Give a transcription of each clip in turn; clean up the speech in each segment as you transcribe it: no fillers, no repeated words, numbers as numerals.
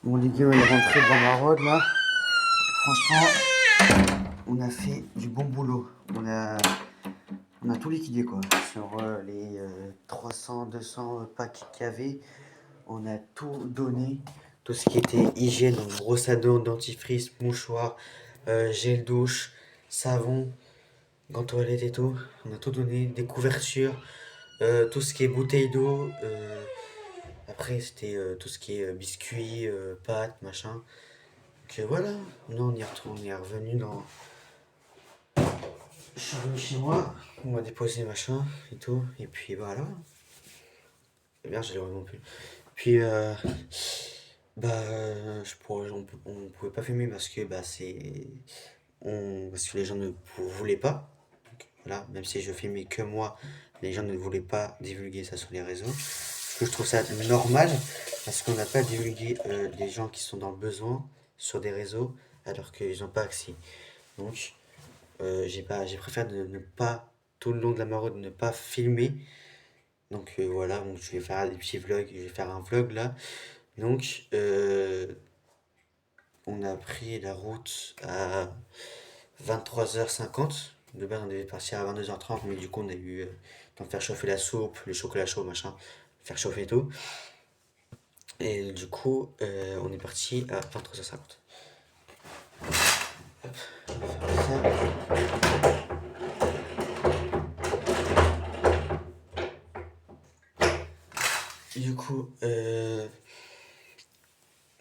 Mon légume est rentré dans ma rôde là. Franchement, on a fait du bon boulot. On a tout liquidé quoi. Sur les 300-200 packs qu'il y avait, on a tout donné. Tout ce qui était hygiène, donc brosse à dents, dentifrice, mouchoir, gel douche, savon, gants toilette et tout. On a tout donné, des couvertures, tout ce qui est bouteille d'eau. Après, c'était tout ce qui est biscuits, pâtes, machin. Donc voilà, non, on est revenu dans. Je suis revenu chez moi, on m'a déposé machin et tout, et puis voilà. Et bien, je l'ai vraiment plus. Puis, on pouvait pas filmer parce que parce que les gens ne voulaient pas. Donc, voilà, même si je filmais que moi, les gens ne voulaient pas divulguer ça sur les réseaux. Parce que je trouve ça normal, parce qu'on n'a pas divulgué des gens qui sont dans le besoin sur des réseaux alors qu'ils n'ont pas accès. Donc, j'ai préféré de ne pas, tout le long de la maraude, ne pas filmer. Donc voilà, donc je vais faire des petits vlogs, je vais faire un vlog là. Donc, on a pris la route à 23h50. De base, on devait partir à 22h30, mais du coup, on a eu temps de faire chauffer la soupe, le chocolat chaud, machin, faire chauffer et tout. Et du coup, on est parti à 23h50. Du coup,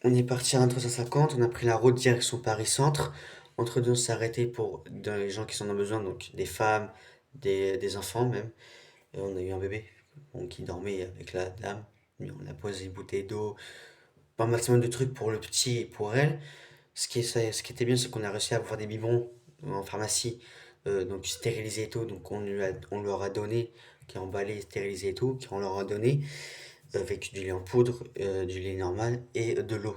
on est parti à 23h50, on a pris la route direction Paris-Centre. Entre deux, on s'est arrêté pour des gens qui sont dans le besoin, donc des femmes, des enfants même. Et on a eu un bébé bon, qui dormait avec la dame. Mais on a posé une bouteille d'eau, pas un maximum de trucs pour le petit et pour elle. Ce qui était bien, c'est qu'on a réussi à avoir des biberons en pharmacie, donc stérilisés et tout. Donc on leur a donné, qui est emballé, stérilisé et tout, qui on leur a donné avec du lait en poudre, du lait normal et de l'eau.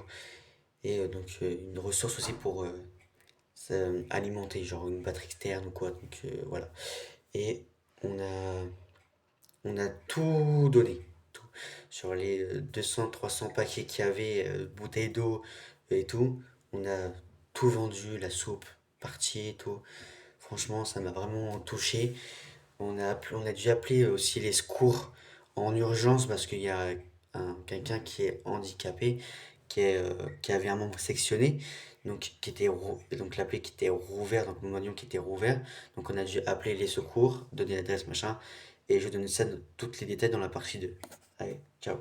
Et donc une ressource aussi pour alimenter, genre une batterie externe ou quoi. Donc voilà. Et on a, on a tout donné. Tout. Sur les 200-300 paquets qu'il y avait, bouteilles d'eau et tout, on a tout vendu, la soupe partie et tout. Franchement, ça m'a vraiment touché. On a dû appeler aussi les secours en urgence parce qu'il y a quelqu'un qui est handicapé, qui avait un membre sectionné, donc la plaie qui était rouverte, donc le moignon qui était rouvert. Donc on a dû appeler les secours, donner l'adresse, machin, et je donne ça, tous les détails dans la partie 2. Allez, ciao.